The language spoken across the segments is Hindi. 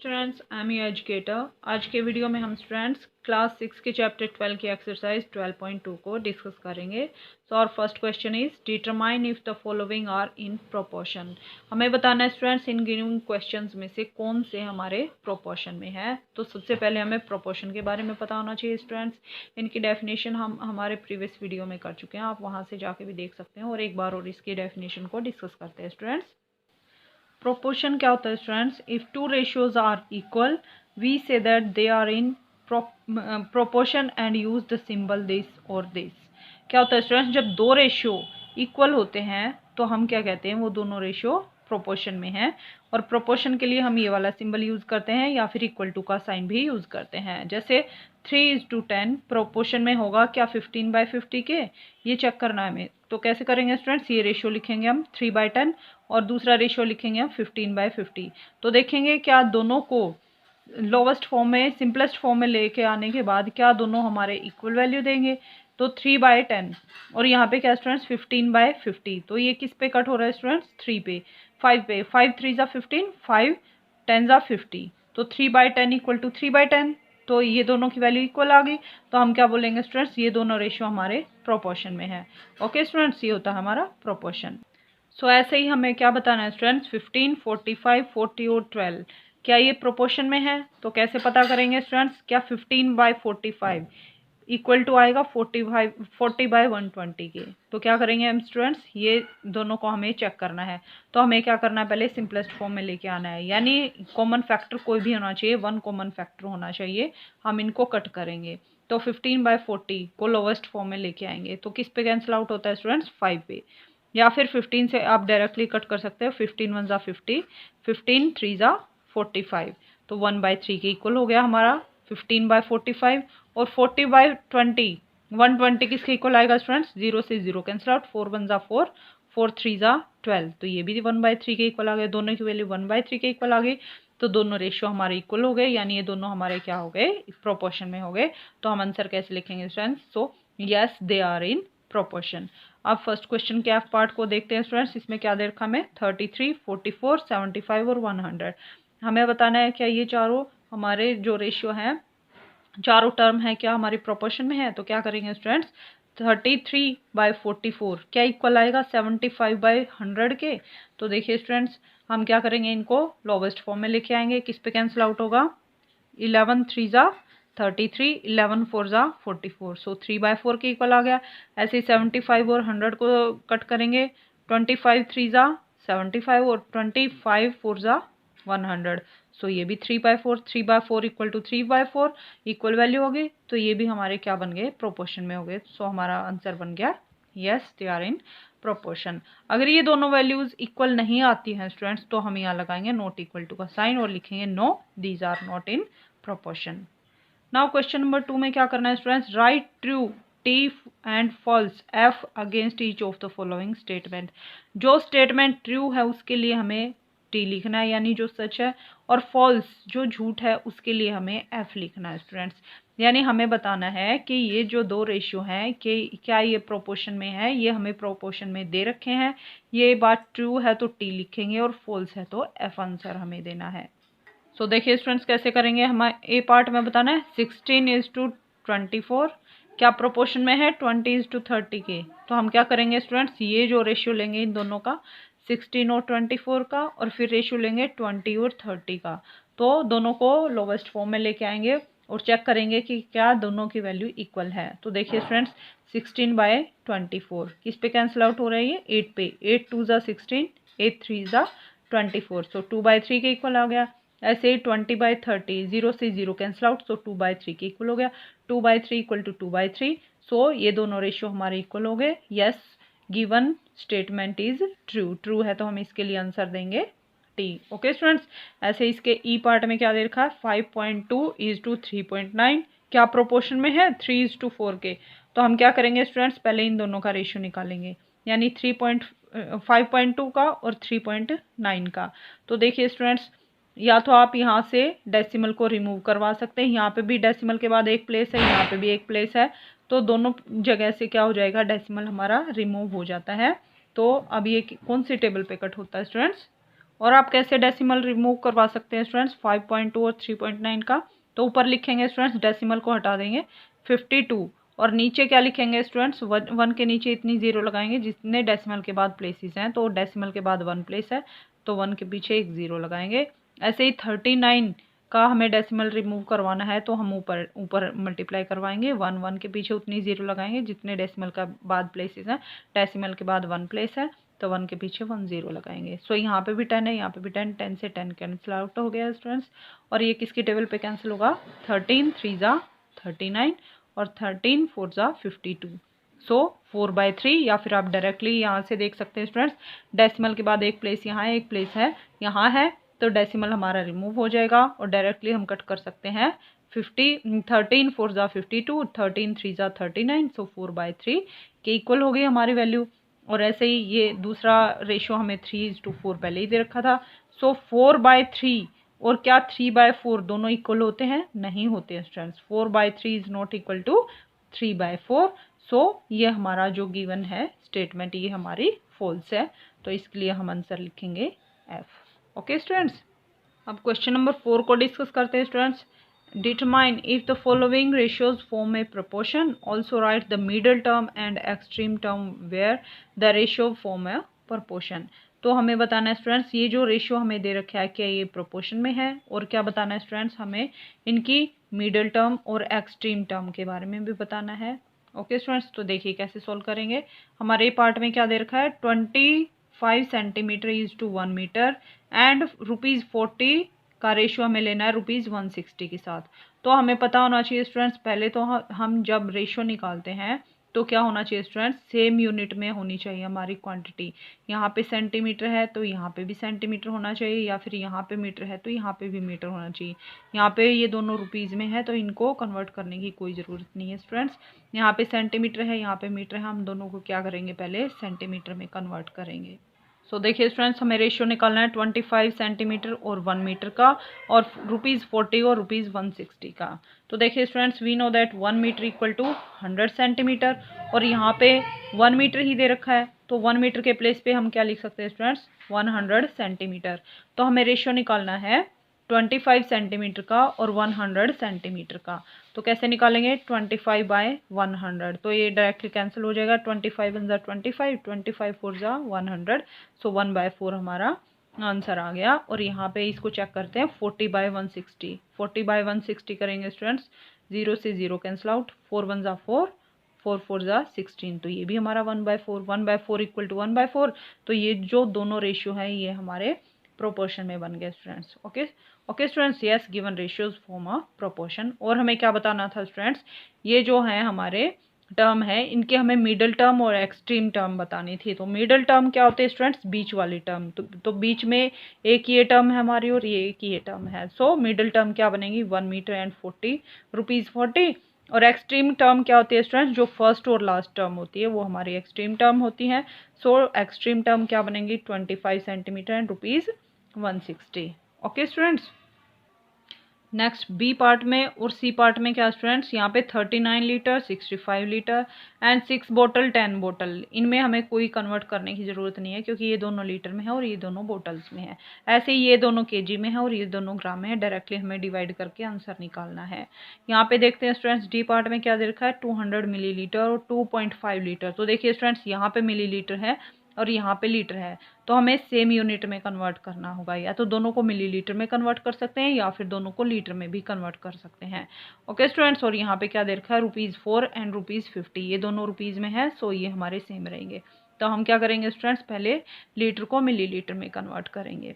Students, I am your educator. आज के वीडियो में हम स्टूडेंट्स क्लास 6 के चैप्टर 12 की एक्सरसाइज 12.2 को डिस्कस करेंगे। सो और first question is determine if the following are in proportion. हमें बताना है स्टूडेंट्स इन गिवन क्वेश्चंस में से कौन से हमारे प्रोपोर्शन में है। तो सबसे पहले हमें प्रोपोर्शन के बारे में पता होना चाहिए स्टूडेंट्स। इनकी डेफिनेशन हम हमारे प्रीवियस वीडियो में कर चुके हैं, आप वहाँ से जाके भी देख सकते हैं और एक बार और इसकी डेफिनेशन को डिस्कस करते हैं स्टूडेंट्स। प्रोपोर्शन क्या होता है students? If two ratios are equal we say that they are in proportion and use the symbol this और दिस। क्या होता है स्टूडेंट्स? जब दो रेशियो इक्वल होते हैं तो हम क्या कहते हैं, वो दोनों रेशियो प्रोपोर्शन में है। और प्रोपोर्शन के लिए हम ये वाला सिंबल यूज करते हैं या फिर इक्वल टू का साइन भी यूज करते हैं। जैसे 3:10 प्रोपोर्शन में होगा क्या 15/50 के, ये चेक करना है हमें। तो कैसे करेंगे स्टूडेंट्स? ये रेशियो लिखेंगे हम 3/10 और दूसरा रेशियो लिखेंगे हम 15/50। तो देखेंगे क्या दोनों को लोवेस्ट फॉर्म में सिंपलेस्ट फॉर्म में लेके आने के बाद क्या दोनों हमारे इक्वल वैल्यू देंगे। तो 3/10 और यहाँ पे क्या स्टूडेंट्स 15/50। तो ये किस पे कट हो रहा है स्टूडेंट्स? 3 पे, 5 पे। 5 3 ज़ा 15, 5 10 ज़ा 50। तो 3/10 इक्वल टू 3/10। तो ये दोनों की वैल्यू इक्वल आ गई। तो हम क्या बोलेंगे स्टूडेंट्स? ये दोनों रेशियो हमारे प्रोपोर्शन में है। ओके स्टूडेंट्स, ये होता है हमारा प्रोपोर्शन। सो ऐसे ही हमें क्या बताना है स्टूडेंट्स? 15, 45, 40 और 12 क्या ये प्रोपोर्शन में है? तो कैसे पता करेंगे स्टूडेंट्स? क्या 15/45 इक्वल टू आएगा 40/120 के। तो क्या करेंगे हम स्टूडेंट्स? ये दोनों को हमें चेक करना है। तो हमें क्या करना है, पहले सिंपलेस्ट फॉर्म में लेके आना है, यानी कॉमन फैक्टर कोई भी होना चाहिए, वन कॉमन फैक्टर होना चाहिए। हम इनको कट करेंगे। तो 15/40 को लोवेस्ट फॉर्म में लेके आएंगे। तो किस पे कैंसिल आउट होता है स्टूडेंट्स? 5 पे। या फिर 15 से आप डायरेक्टली कट कर सकते हो। 15 1 ज़ा 50, 15 3 ज़ा 45। तो 1/3 के इक्वल हो गया हमारा 15/45। और 40/20 120 किसके इक्वल आएगा स्टूडेंट्स? 0 से 0 कैंसिल आउट। 4 1 ज़ा 4, 4 3 ज़ा 12। तो ये भी 1/3 के इक्वल आ गए। दोनों की वैल्यू 1/3 के इक्वल आ गई। तो दोनों रेशियो हमारे इक्वल हो गए, यानी ये दोनों हमारे क्या हो गए? प्रोपोर्शन में हो गए। तो हम आंसर कैसे लिखेंगे students? So yes they are in proportion. अब फर्स्ट क्वेश्चन के एफ पार्ट को देखते हैं स्टूडेंट्स। इसमें क्या दे रखा हमें? 33, 44, 75 और 100। हमें बताना है क्या ये चारों हमारे जो रेशियो हैं, चारों टर्म है, क्या हमारी प्रोपोर्शन में है। तो क्या करेंगे स्टूडेंट्स? 33/44 क्या इक्वल आएगा 75/100 के। तो देखिए स्टूडेंट्स, हम क्या करेंगे, इनको लोवेस्ट फॉर्म में लेके आएंगे। किस पे कैंसिल आउट होगा? 11 3 ज़ा 33, 11 4 ज़ा 44। सो 3/4 के इक्वल आ गया। ऐसे ही 75 और 100 को कट करेंगे। 25 3 ज़ा 75 और 25 4 ज़ा 100। सो ये भी 3/4, 3/4 इक्वल टू 3/4 इक्वल वैल्यू हो गई। तो ये भी हमारे क्या बन गए? प्रोपोर्शन में हो गए। सो हमारा आंसर बन गया yes they are in proportion. अगर ये दोनों वैल्यूज इक्वल नहीं आती हैं स्टूडेंट्स, तो हम यहाँ लगाएंगे नॉट इक्वल टू का साइन और लिखेंगे no these are not in proportion. Now question number 2 में क्या करना है students? Right true T and false F against each of the following statement. जो स्टेटमेंट ट्रू है उसके लिए हमें टी लिखना है, यानी जो सच है, और फॉल्स जो झूठ है उसके लिए हमें एफ लिखना है स्टूडेंट्स। यानी हमें बताना है कि ये जो दो रेशियो हैं कि क्या ये प्रोपोर्शन में है। ये हमें प्रोपोर्शन में दे रखे हैं। ये बात ट्रू है तो टी लिखेंगे और फॉल्स है तो एफ आंसर हमें देना है। सो देखिए स्टूडेंट्स कैसे करेंगे। हमें ए पार्ट में बताना है 16:24 क्या प्रोपोर्शन में है 20:30 के। तो हम क्या करेंगे स्टूडेंट्स? ये जो रेशियो लेंगे इन दोनों का 16 और 24 का, और फिर रेशियो लेंगे 20 और 30 का। तो दोनों को लोवेस्ट फॉर्म में लेके आएंगे और चेक करेंगे कि क्या दोनों की वैल्यू इक्वल है। तो देखिए स्टूडेंट्स 16/24 किस पे कैंसिल आउट हो रहा है? ये 8 पे। 8 2 ज़ा 16, 8 3 ज़ा 24। सो 2/3 के इक्वल आ गया। ऐसे ही 20/30 0 से 0 कैंसिल आउट। सो 2/3 के इक्वल हो गया। 2/3 इक्वल टू 2/3। सो ये दोनों रेशियो हमारे इक्वल हो गए। Yes given statement is true. True है तो हम इसके लिए आंसर देंगे टी। ओके स्टूडेंट्स, ऐसे इसके ई पार्ट में क्या दे रखा है? 5.2:3.9 क्या प्रोपोर्शन में है? 3:4 के। तो हम क्या करेंगे स्टूडेंट्स? पहले इन दोनों का रेशियो निकालेंगे, यानी 5.2 का और 3.9 का। तो देखिए स्टूडेंट्स, या तो आप यहाँ से डेसिमल को रिमूव करवा सकते हैं। यहाँ पे भी डेसिमल के बाद एक प्लेस है, यहाँ पे भी एक प्लेस है। तो दोनों जगह से क्या हो जाएगा? डेसिमल हमारा रिमूव हो जाता है। तो अब ये कौन सी टेबल पे कट होता है स्टूडेंट्स? और आप कैसे डेसिमल रिमूव करवा सकते हैं स्टूडेंट्स 5.2 और 3.9 का? तो ऊपर लिखेंगे स्टूडेंट्स, डेसिमल को हटा देंगे 52, और नीचे क्या लिखेंगे स्टूडेंट्स, 1 के नीचे इतनी जीरो लगाएंगे जितने डेसिमल के बाद प्लेसेस हैं। तो डेसिमल के बाद 1 प्लेस है तो 1 के पीछे एक जीरो लगाएंगे। ऐसे ही 39 का हमें डेसिमल रिमूव करवाना है तो हम ऊपर ऊपर मल्टीप्लाई करवाएंगे, 1 के पीछे उतनी जीरो लगाएंगे जितने डेसिमल का बाद प्लेसेस हैं। डेसिमल के बाद 1 प्लेस है तो 1 के पीछे 1 जीरो लगाएंगे। सो यहाँ पे भी 10 है, यहाँ पे भी 10, 10 से 10 कैंसिल आउट हो गया स्टूडेंट्स। और ये किसकी टेबल पे कैंसिल होगा, 13 3 जा 39 और 13 4 जा 52। सो 4/3, या फिर आप डायरेक्टली यहाँ से देख सकते हैं स्टूडेंट्स, डेसिमल के बाद एक प्लेस यहाँ है, एक प्लेस है यहाँ है, तो डेसिमल हमारा रिमूव हो जाएगा और डायरेक्टली हम कट कर सकते हैं 13 4 जा 52, 13 3 जा 39, सो 4/3 के इक्वल हो गई हमारी वैल्यू। और ऐसे ही ये दूसरा रेशियो हमें 3:4 पहले ही दे रखा था। सो 4/3 और क्या 3/4 दोनों इक्वल होते हैं? नहीं होते हैं students. 4/3 is not equal to 3/4। So ये हमारा जो गिवन है स्टेटमेंट, ये हमारी फॉल्स है, तो इसके लिए हम आंसर लिखेंगे F। ओके स्टूडेंट्स, अब क्वेश्चन नंबर 4 को डिस्कस करते हैं students. Determine if the following ratios form a proportion, also write the middle term and extreme term where the ratio form a proportion. तो हमें बताना है स्टूडेंट्स, ये जो रेशियो हमें दे रखा है क्या ये प्रोपोर्शन में है, और क्या बताना है स्टूडेंट्स, हमें इनकी मिडल टर्म और एक्सट्रीम टर्म के बारे में भी बताना है। ओके स्टूडेंट्स, तो देखिए कैसे सॉल्व करेंगे। हमारे पार्ट में क्या दे रखा है, 25 centimetre is to 1 metre and ₹40 का रेशियो हमें लेना है ₹160 के साथ। तो हमें पता होना चाहिए स्टूडेंट्स, पहले तो हम जब रेशियो निकालते हैं तो क्या होना चाहिए स्टूडेंट्स, सेम यूनिट में होनी चाहिए हमारी क्वांटिटी। यहाँ पे सेंटीमीटर है तो यहाँ पे भी सेंटीमीटर होना चाहिए, या फिर यहाँ पे मीटर है तो यहाँ पे भी मीटर होना चाहिए। यहाँ पे ये दोनों रुपीज़ में है तो इनको कन्वर्ट करने की कोई ज़रूरत नहीं है स्टूडेंट्स। यहाँ पे सेंटीमीटर है, यहाँ पे मीटर है, हम दोनों को क्या करेंगे, पहले सेंटीमीटर में कन्वर्ट करेंगे। सो देखिए स्टूडेंट्स, हमें रेशियो निकालना है 25 सेंटीमीटर और 1 मीटर का, और ₹40 और ₹160 का। तो देखिए students, we know that 1 metre equal to 100 centimetre, और यहाँ पे 1 मीटर ही दे रखा है तो 1 मीटर के प्लेस पे हम क्या लिख सकते हैं स्टूडेंट्स, 100 सेंटीमीटर। तो हमें रेशियो निकालना है 25 सेंटीमीटर का और 100 सेंटीमीटर का। तो कैसे निकालेंगे, 25/100, तो ये डायरेक्टली कैंसिल हो जाएगा। 25 1 25, 25 4 100, सो 1/4 हमारा आंसर आ गया। और यहाँ पे इसको चेक करते हैं, 40/160, 40/160 करेंगे स्टूडेंट्स, 0 से 0 कैंसिल आउट, 4 1 4, 4 4 16, तो ये भी हमारा 1/4, 1/4 इक्वल टू 1/4। तो ये जो दोनों रेशियो है ये हमारे प्रोपोर्शन में बन गए students. Okay students, yes given ratios form a proportion. और हमें क्या बताना था स्टूडेंट्स, ये जो है हमारे टर्म है इनके हमें मिडल टर्म और एक्सट्रीम टर्म बतानी थी। तो मिडल टर्म क्या होते हैं स्टूडेंट्स, बीच वाली टर्म। तो बीच में एक ये टर्म है हमारी और ये एक ये टर्म है। सो मिडल टर्म क्या बनेगी, 1 मीटर एंड ₹40। और एक्सट्रीम टर्म क्या होती है स्टूडेंट्स, जो फर्स्ट और लास्ट टर्म होती है वो हमारी एक्सट्रीम टर्म होती है। सो एक्सट्रीम टर्म क्या बनेगी, 25 centimetre and ₹160। Okay students, next B part में और सी पार्ट में क्या स्टूडेंट्स, यहाँ पे 39 लीटर, 65 लीटर एंड 6 बोतल, 10 बोतल, इनमें हमें कोई कन्वर्ट करने की ज़रूरत नहीं है क्योंकि ये दोनों लीटर में है और ये दोनों बोतल्स में है। ऐसे ही ये दोनों केजी में है और ये दोनों ग्राम में है। डायरेक्टली हमें डिवाइड करके आंसर निकालना है। यहाँ पे देखते हैं स्टूडेंट्स, डी पार्ट में क्या दे रखा है, 200 मिलीलीटर और 2.5 लीटर। तो देखिए स्टूडेंट्स, यहाँ पे मिलीलीटर है और यहाँ पे लीटर है, तो हमें सेम यूनिट में कन्वर्ट करना होगा। या तो दोनों को मिलीलीटर में कन्वर्ट कर सकते हैं या फिर दोनों को लीटर में भी कन्वर्ट कर सकते हैं। ओके स्टूडेंट्स, और यहाँ पे क्या दे रखा है, ₹4 एंड ₹50, ये दोनों रुपीज़ में है, सो ये हमारे सेम रहेंगे। तो हम क्या करेंगे स्टूडेंट्स, पहले लीटर को मिलीलीटर में कन्वर्ट करेंगे।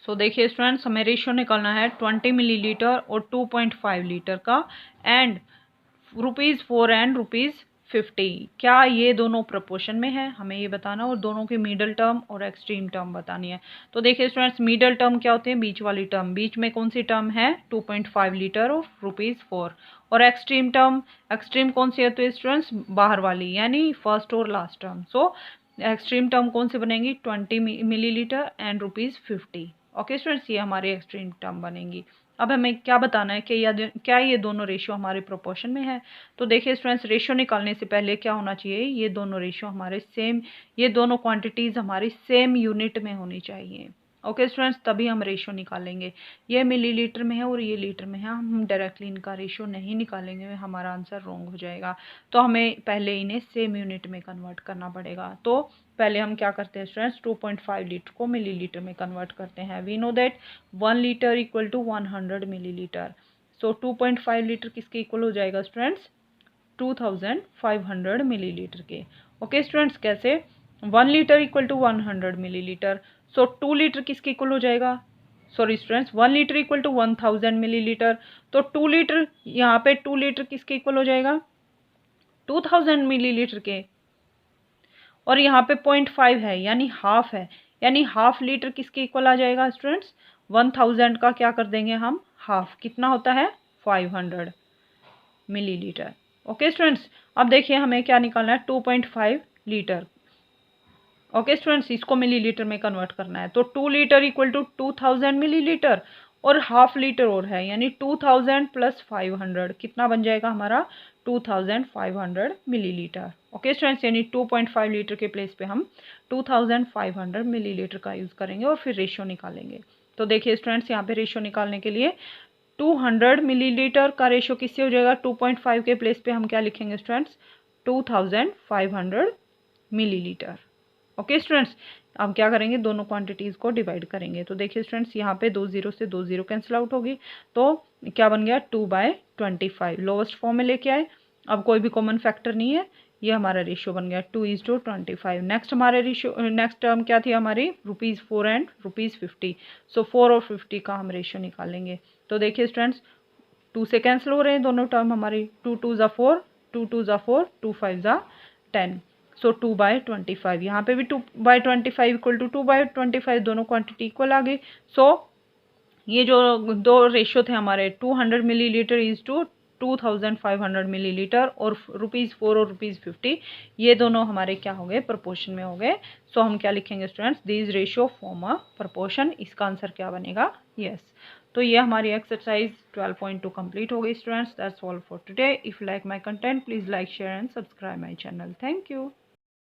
सो देखिए स्टूडेंट्स, हमें रेशियो निकालना है 20 मिलीलीटर और 2.5 लीटर का, एंड ₹4 एंड ₹50। क्या ये दोनों प्रोपोर्शन में है, हमें ये बताना, और दोनों की मिडल टर्म और एक्सट्रीम टर्म बतानी है। तो देखिए स्टूडेंट्स, मिडल टर्म क्या होते हैं, बीच वाली टर्म। बीच में कौन सी टर्म है, 2.5 लीटर और ₹4। और एक्सट्रीम टर्म, एक्सट्रीम कौन सी होती है स्टूडेंट्स, बाहर वाली, यानी फर्स्ट और लास्ट टर्म। सो एक्सट्रीम टर्म कौन सी बनेगी, 20 मिलीलीटर एंड ₹50। ओके स्टूडेंट्स, ये हमारी एक्सट्रीम टर्म बनेंगी। अब हमें क्या बताना है कि क्या ये दोनों रेशियो हमारे प्रोपोर्शन में है। तो देखिए स्टूडेंट्स, रेशियो निकालने से पहले क्या होना चाहिए, ये दोनों रेशियो हमारे सेम, ये दोनों क्वांटिटीज़ हमारी सेम यूनिट में होनी चाहिए। ओके स्टूडेंट्स, तभी हम रेशो निकालेंगे। ये मिलीलीटर में है और ये लीटर में है, हम डायरेक्टली इनका रेशो नहीं निकालेंगे, हमारा आंसर रॉन्ग हो जाएगा। तो हमें पहले इन्हें सेम यूनिट में कन्वर्ट करना पड़ेगा। तो पहले हम क्या करते हैं स्टूडेंट्स, 2.5 लीटर को मिलीलीटर में कन्वर्ट करते हैं। We know that 1 litre equal to 100 millilitre. So 2.5 litre किसके इक्वल हो जाएगा स्टूडेंट्स, 2500 मिलीलीटर के। ओके स्टूडेंट्स, कैसे, 1 litre equal to 100 millilitre. So 2 litre किसके इक्वल हो जाएगा, sorry students, 1 litre equal to 1000 millilitre. तो 2 लीटर, यहाँ पे 2 लीटर किसके इक्वल हो जाएगा, 2000 मिलीलीटर के। और यहाँ पे 0.5 है यानी हाफ है, यानी हाफ लीटर किसके इक्वल आ जाएगा स्टूडेंट्स, 1000 का क्या कर देंगे हम हाफ, कितना होता है 500 मिलीलीटर। ओके स्टूडेंट्स, अब देखिए हमें क्या निकालना है, 2.5 लीटर। ओके स्टूडेंट्स, इसको मिलीलीटर में कन्वर्ट करना है। तो 2 लीटर इक्वल टू 2000 मिलीलीटर और हाफ लीटर और है, यानी 2000 प्लस 500 कितना बन जाएगा हमारा, 2500 मिलीलीटर। ओके स्टूडेंट्स, यानी 2.5 लीटर के प्लेस पे हम 2500 मिलीलीटर का यूज़ करेंगे और फिर रेशो निकालेंगे। तो देखिए स्टूडेंट्स, यहाँ पे रेशो निकालने के लिए 200 मिलीलीटर का रेशो किससे हो जाएगा, 2.5 के प्लेस पे हम क्या लिखेंगे स्टूडेंट्स, 2500 मिलीलीटर। ओके स्टूडेंट्स, अब क्या करेंगे, दोनों क्वांटिटीज़ को डिवाइड करेंगे। तो देखिए स्टूडेंट्स, यहाँ पे 2 0 से 2 0 कैंसिल आउट होगी, तो क्या बन गया, 2/25 लोवेस्ट फॉर्म में लेके आए। अब कोई भी कॉमन फैक्टर नहीं है, ये हमारा रेशियो बन गया 2:25। नेक्स्ट हमारे रेशियो, नेक्स्ट टर्म क्या थी हमारी, ₹4 एंड ₹50। सो 4 और 50 का हम रेशियो निकालेंगे। तो देखिए स्टूडेंट्स, 2 से कैंसिल हो रहे हैं दोनों टर्म हमारी, 2 2 ज़ा 4, 2 2 ज़ा 4, 2 5 ज़ा 10। सो 2/25, यहाँ पे भी 2/25 इक्वल टू 2/25, दोनों क्वांटिटी इक्वल आ गई। सो ये जो दो रेशियो थे हमारे, 200 मिलीलीटर इज टू 2500 मिलीलीटर और ₹4 और ₹50, ये दोनों हमारे क्या हो गए, प्रोपोर्शन में हो गए। सो हम क्या लिखेंगे students, this ratio form a proportion. इसका आंसर क्या बनेगा, यस। तो ये हमारी एक्सरसाइज 12.2 कंप्लीट हो गई students. That's all for today. If like my content, please like, share and subscribe my channel. Thank you.